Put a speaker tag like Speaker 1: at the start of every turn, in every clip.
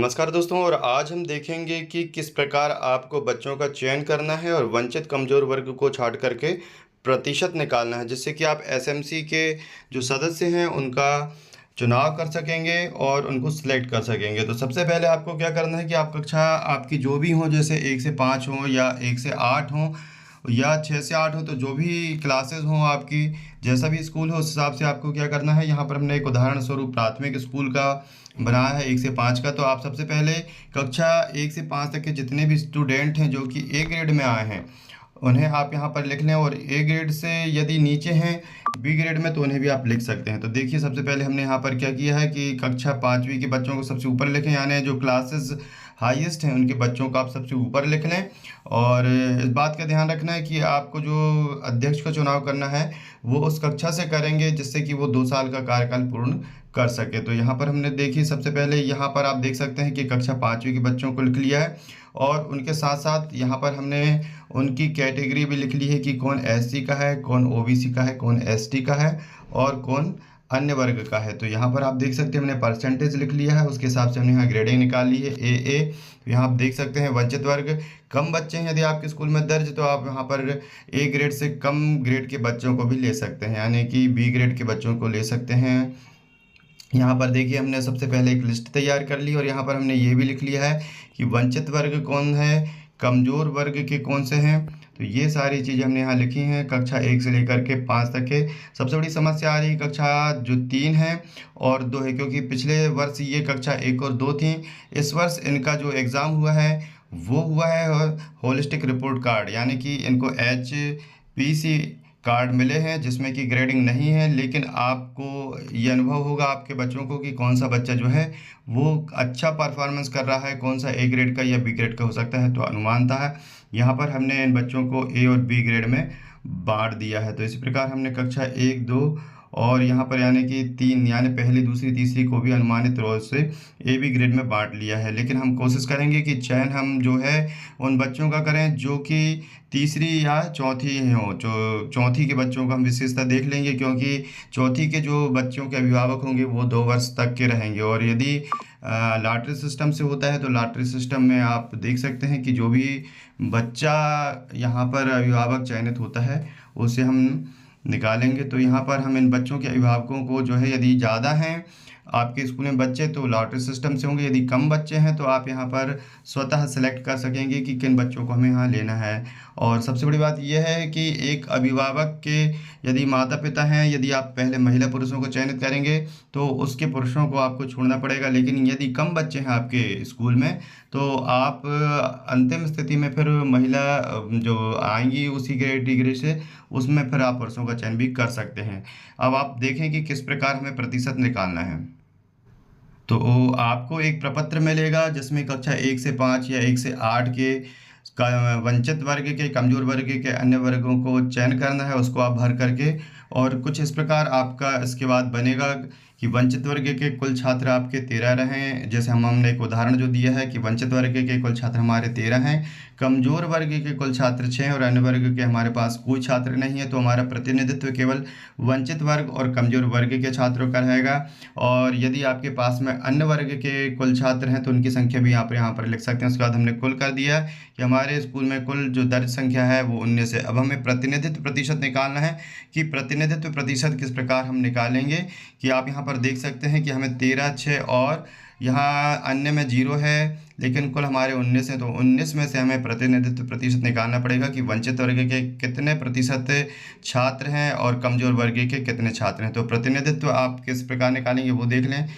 Speaker 1: नमस्कार दोस्तों। और आज हम देखेंगे कि किस प्रकार आपको बच्चों का चयन करना है और वंचित कमज़ोर वर्ग को छाँट करके प्रतिशत निकालना है, जिससे कि आप एसएमसी के जो सदस्य हैं उनका चुनाव कर सकेंगे और उनको सिलेक्ट कर सकेंगे। तो सबसे पहले आपको क्या करना है कि आप कक्षा आपकी जो भी हो, जैसे 1 से 5 हो या 1 से 8 हो या 6 से 8 हो, तो जो भी क्लासेस हों आपकी, जैसा भी स्कूल हो उस हिसाब से आपको क्या करना है। यहाँ पर हमने एक उदाहरण स्वरूप प्राथमिक स्कूल का बनाया है 1 से 5 का। तो आप सबसे पहले कक्षा 1 से 5 तक के जितने भी स्टूडेंट हैं जो कि ए ग्रेड में आए हैं उन्हें आप यहाँ पर लिख लें, और ए ग्रेड से यदि नीचे हैं बी ग्रेड में तो उन्हें भी आप लिख सकते हैं। तो देखिए, सबसे पहले हमने यहाँ पर क्या किया है कि कक्षा 5वीं के बच्चों को सबसे ऊपर लिखें, यानी जो क्लासेस हाईएस्ट हैं उनके बच्चों को आप सबसे ऊपर लिख लें। और इस बात का ध्यान रखना है कि आपको जो अध्यक्ष का चुनाव करना है वो उस कक्षा से करेंगे जिससे कि वो 2 साल का कार्यकाल पूर्ण कर सके। तो यहाँ पर हमने देखी, सबसे पहले यहाँ पर आप देख सकते हैं कि कक्षा 5वीं के बच्चों को लिख लिया है, और उनके साथ साथ यहाँ पर हमने उनकी कैटेगरी भी लिख ली है कि कौन एससी का है, कौन ओबीसी का है, कौन एसटी का है और कौन अन्य वर्ग का है। तो यहाँ पर आप देख सकते हैं हमने परसेंटेज लिख लिया है, उसके हिसाब से हमने यहाँ ग्रेडिंग निकाल ली है ए। तो यहाँ आप देख सकते हैं वंचित वर्ग कम बच्चे हैं यदि आपके स्कूल में दर्ज, तो आप यहाँ पर ए ग्रेड से कम ग्रेड के बच्चों को भी ले सकते हैं, यानी कि बी ग्रेड के बच्चों को ले सकते हैं। यहाँ पर देखिए, हमने सबसे पहले एक लिस्ट तैयार कर ली और यहाँ पर हमने ये भी लिख लिया है कि वंचित वर्ग कौन है, कमज़ोर वर्ग के कौन से हैं। तो ये सारी चीज़ें हमने यहाँ लिखी हैं कक्षा 1 से लेकर के 5 तक के। सबसे बड़ी समस्या आ रही है कक्षा जो 3 है और 2 है, क्योंकि पिछले वर्ष ये कक्षा 1 और 2 थी। इस वर्ष इनका जो एग्ज़ाम हुआ है वो हुआ है होलिस्टिक रिपोर्ट कार्ड, यानी कि इनको HPC कार्ड मिले हैं जिसमें कि ग्रेडिंग नहीं है। लेकिन आपको ये अनुभव होगा आपके बच्चों को कि कौन सा बच्चा जो है वो अच्छा परफॉर्मेंस कर रहा है, कौन सा ए ग्रेड का या बी ग्रेड का हो सकता है। तो अनुमानता है यहाँ पर हमने इन बच्चों को ए और बी ग्रेड में बांट दिया है। तो इसी प्रकार हमने कक्षा 1, 2 और यहाँ पर यानी कि 3, यानी पहली, दूसरी, तीसरी को भी अनुमानित रूप से ए बी ग्रेड में बांट लिया है। लेकिन हम कोशिश करेंगे कि चयन हम जो है उन बच्चों का करें जो कि तीसरी या चौथी हो। जो चौथी के बच्चों का हम विशेषता देख लेंगे, क्योंकि चौथी के जो बच्चों के अभिभावक होंगे वो 2 वर्ष तक के रहेंगे। और यदि लॉटरी सिस्टम से होता है तो लॉटरी सिस्टम में आप देख सकते हैं कि जो भी बच्चा यहाँ पर अभिभावक चयनित होता है उसे हम निकालेंगे। तो यहाँ पर हम इन बच्चों के अभिभावकों को जो है, यदि ज़्यादा हैं आपके स्कूल में बच्चे तो लॉटरी सिस्टम से होंगे, यदि कम बच्चे हैं तो आप यहाँ पर स्वतः सेलेक्ट कर सकेंगे कि किन बच्चों को हमें यहाँ लेना है। और सबसे बड़ी बात यह है कि एक अभिभावक के यदि माता पिता हैं, यदि आप पहले महिला पुरुषों को चयनित करेंगे तो उसके पुरुषों को आपको छोड़ना पड़ेगा। लेकिन यदि कम बच्चे हैं आपके स्कूल में तो आप अंतिम स्थिति में फिर महिला जो आएंगी उसी कैटेगरी से, उसमें फिर आप पुरुषों का चयन भी कर सकते हैं। अब आप देखें कि किस प्रकार हमें प्रतिशत निकालना है। तो आपको एक प्रपत्र मिलेगा जिसमें कक्षा 1 से 5 या 1 से 8 के वंचित वर्ग के, कमज़ोर वर्ग के अन्य वर्गों को चयन करना है, उसको आप भर करके। और कुछ इस प्रकार आपका इसके बाद बनेगा कि वंचित वर्ग के कुल छात्र आपके 13 रहें। जैसे हमने एक उदाहरण जो दिया है कि वंचित वर्ग के कुल छात्र हमारे 13 हैं, कमज़ोर वर्ग के कुल छात्र 6 और अन्य वर्ग के हमारे पास कोई छात्र नहीं है। तो हमारा प्रतिनिधित्व केवल वंचित वर्ग और कमज़ोर वर्ग के छात्रों का रहेगा। और यदि आपके पास में अन्य वर्ग के कुल छात्र हैं तो उनकी संख्या भी आप यहाँ पर लिख सकते हैं। उसके बाद हमने कुल कर दिया कि हमारे स्कूल में कुल जो दर्ज संख्या है वो 19 है। अब हमें प्रतिनिधित्व प्रतिशत निकालना है कि प्रतिनिधित्व प्रतिशत किस प्रकार हम निकालेंगे। कि आप यहाँ पर देख सकते हैं कि हमें 13, 6 और यहाँ अन्य में 0 है, लेकिन कुल हमारे 19 हैं। तो 19 में से हमें प्रतिनिधित्व प्रतिशत निकालना पड़ेगा कि वंचित वर्ग के कितने प्रतिशत छात्र हैं और कमज़ोर वर्ग के कितने छात्र हैं। तो प्रतिनिधित्व आप किस प्रकार निकालेंगे वो देख लें।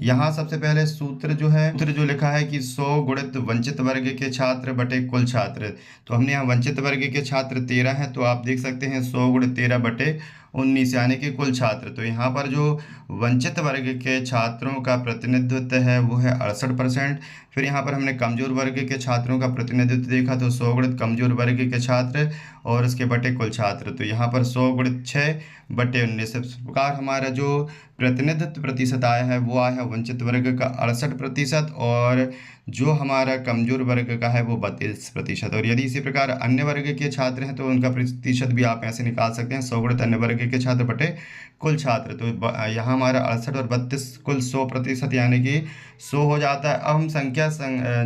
Speaker 1: यहाँ सबसे पहले सूत्र जो लिखा है कि 100 गुणित वंचित वर्ग के छात्र बटे कुल छात्र। तो हमने यहाँ वंचित वर्ग के छात्र 13 हैं, तो आप देख सकते हैं 100 गुणित 13 बटे 19 यानी कि कुल छात्र। तो यहाँ पर जो वंचित वर्ग के छात्रों का प्रतिनिधित्व है वो है 68%। फिर यहाँ पर हमने कमज़ोर वर्ग के छात्रों का प्रतिनिधित्व देखा तो 100 गुणित कमज़ोर वर्ग के छात्र और इसके बटे कुल छात्र। तो यहाँ पर 100 गुणित 6 बटे 19। इस प्रकार हमारा जो प्रतिनिधित्व प्रतिशत आया है वो आया है वंचित वर्ग का 68% और जो हमारा कमज़ोर वर्ग का है वो 32%। और यदि इसी प्रकार अन्य वर्ग के छात्र हैं तो उनका प्रतिशत भी आप ऐसे निकाल सकते हैं 100 गुणित अन्य वर्ग के छात्र बटे कुल छात्र। तो यहाँ हमारा 68 और 32 कुल 100% यानी कि 100 हो जाता है। अब हम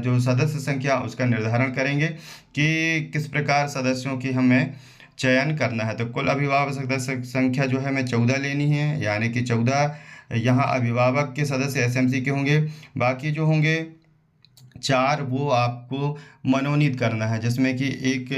Speaker 1: जो सदस्य संख्या उसका निर्धारण करेंगे कि किस प्रकार सदस्यों की हमें चयन करना है। तो कुल अभिभावक सदस्य संख्या जो है हमें 14 लेनी है, यानी कि 14 यहाँ अभिभावक के सदस्य एसएमसी के होंगे। बाकी जो होंगे 4 वो आपको मनोनीत करना है, जिसमें कि एक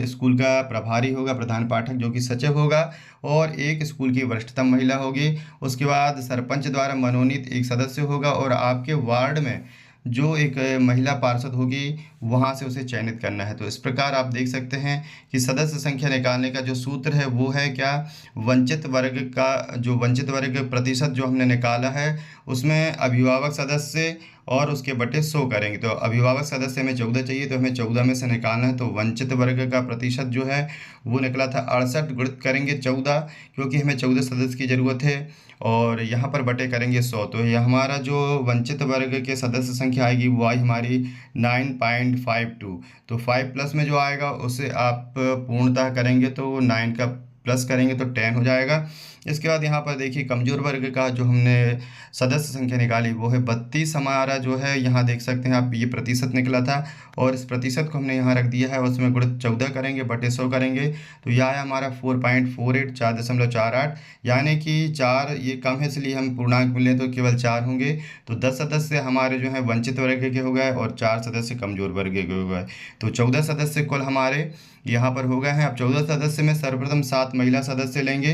Speaker 1: स्कूल का प्रभारी होगा, प्रधान पाठक जो कि सचिव होगा, और एक स्कूल की वरिष्ठतम महिला होगी। उसके बाद सरपंच द्वारा मनोनीत एक सदस्य होगा, और आपके वार्ड में जो एक महिला पार्षद होगी वहाँ से उसे चयनित करना है। तो इस प्रकार आप देख सकते हैं कि सदस्य संख्या निकालने का जो सूत्र है वो है क्या, वंचित वर्ग प्रतिशत जो हमने निकाला है उसमें अभिभावक सदस्य और उसके बटे 100 करेंगे। तो अभिभावक सदस्य हमें 14 चाहिए, तो हमें 14 में से निकालना है। तो वंचित वर्ग का प्रतिशत जो है वो निकला था 68, गुणित करेंगे 14 क्योंकि हमें 14 सदस्य की ज़रूरत है, और यहाँ पर बटे करेंगे 100। तो यह हमारा जो वंचित वर्ग के सदस्य संख्या आएगी वो आई हमारी 9.52। तो 5 प्लस में जो आएगा उसे आप पूर्णतः करेंगे तो 9 का प्लस करेंगे तो 10 हो जाएगा। इसके बाद यहाँ पर देखिए कमज़ोर वर्ग का जो हमने सदस्य संख्या निकाली वो है 32। हमारा जो है यहाँ देख सकते हैं आप, ये प्रतिशत निकला था, और इस प्रतिशत को हमने यहाँ रख दिया है, उसमें गुणित 14 करेंगे बटे 100 करेंगे। तो यह आया हमारा 4.48, 4.48, यानी कि 4 ये कम है इसलिए हम पूर्णांक मिले तो केवल 4 होंगे। तो 10 सदस्य हमारे जो हैं वंचित वर्ग के हो गए और 4 सदस्य कमज़ोर वर्ग के हो गए। तो 14 सदस्य कुल हमारे यहाँ पर हो गए हैं। अब 14 सदस्य में सर्वप्रथम 7 महिला सदस्य लेंगे।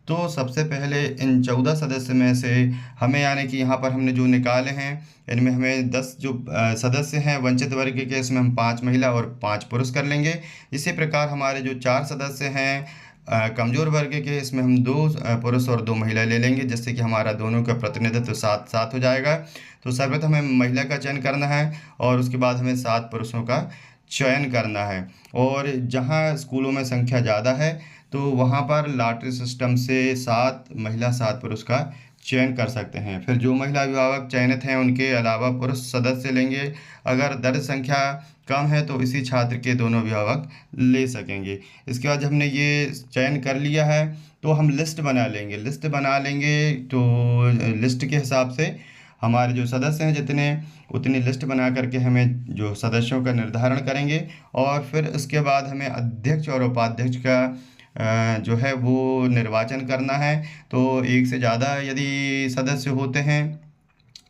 Speaker 1: तो सबसे पहले इन 14 सदस्य में से हमें, यानी कि यहाँ पर हमने जो निकाले हैं इनमें हमें 10 जो सदस्य हैं वंचित वर्ग के, इसमें हम 5 महिला और 5 पुरुष कर लेंगे। इसी प्रकार हमारे जो 4 सदस्य हैं कमज़ोर वर्ग के, इसमें हम 2 पुरुष और 2 महिला ले लेंगे, जिससे कि हमारा दोनों का प्रतिनिधित्व 7-7 हो जाएगा। तो सर्वप्रथम हमें महिला का चयन करना है और उसके बाद हमें 7 पुरुषों का चयन करना है। और जहाँ स्कूलों में संख्या ज़्यादा है तो वहाँ पर लॉटरी सिस्टम से 7 महिला 7 पुरुष का चयन कर सकते हैं। फिर जो महिला अभिभावक चयनित हैं उनके अलावा पुरुष सदस्य लेंगे। अगर दर्ज संख्या कम है तो इसी छात्र के दोनों अभिभावक ले सकेंगे। इसके बाद हमने ये चयन कर लिया है तो हम लिस्ट बना लेंगे। तो लिस्ट के हिसाब से हमारे जो सदस्य हैं जितने उतनी लिस्ट बना करके हमें जो सदस्यों का निर्धारण करेंगे, और फिर उसके बाद हमें अध्यक्ष और उपाध्यक्ष का जो है वो निर्वाचन करना है। तो एक से ज़्यादा यदि सदस्य होते हैं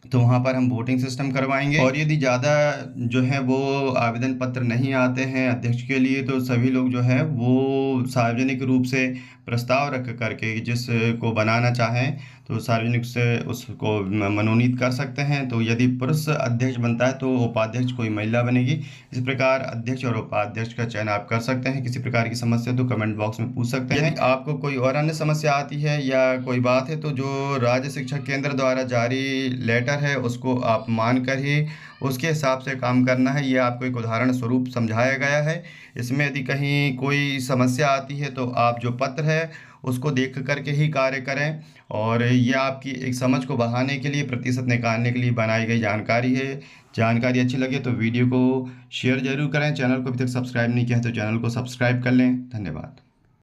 Speaker 1: तो वहाँ पर हम वोटिंग सिस्टम करवाएंगे, और यदि ज़्यादा जो है वो आवेदन पत्र नहीं आते हैं अध्यक्ष के लिए तो सभी लोग जो है वो सार्वजनिक रूप से प्रस्ताव रख करके जिसको बनाना चाहें तो सार्वजनिक से उसको मनोनीत कर सकते हैं। तो यदि पुरुष अध्यक्ष बनता है तो उपाध्यक्ष कोई महिला बनेगी। इस प्रकार अध्यक्ष और उपाध्यक्ष का चयन आप कर सकते हैं। किसी प्रकार की समस्या तो कमेंट बॉक्स में पूछ सकते हैं। यदि आपको कोई और अन्य समस्या आती है या कोई बात है तो जो राज्य शिक्षा केंद्र द्वारा जारी लेटर है उसको आप मान कर ही उसके हिसाब से काम करना है। ये आपको एक उदाहरण स्वरूप समझाया गया है। इसमें यदि कहीं कोई समस्या आती है तो आप जो पत्र है उसको देख करके ही कार्य करें, और ये आपकी एक समझ को बढ़ाने के लिए, प्रतिशत निकालने के लिए बनाई गई जानकारी है। जानकारी अच्छी लगे तो वीडियो को शेयर जरूर करें। चैनल को अभी तक सब्सक्राइब नहीं किया है तो चैनल को सब्सक्राइब कर लें। धन्यवाद।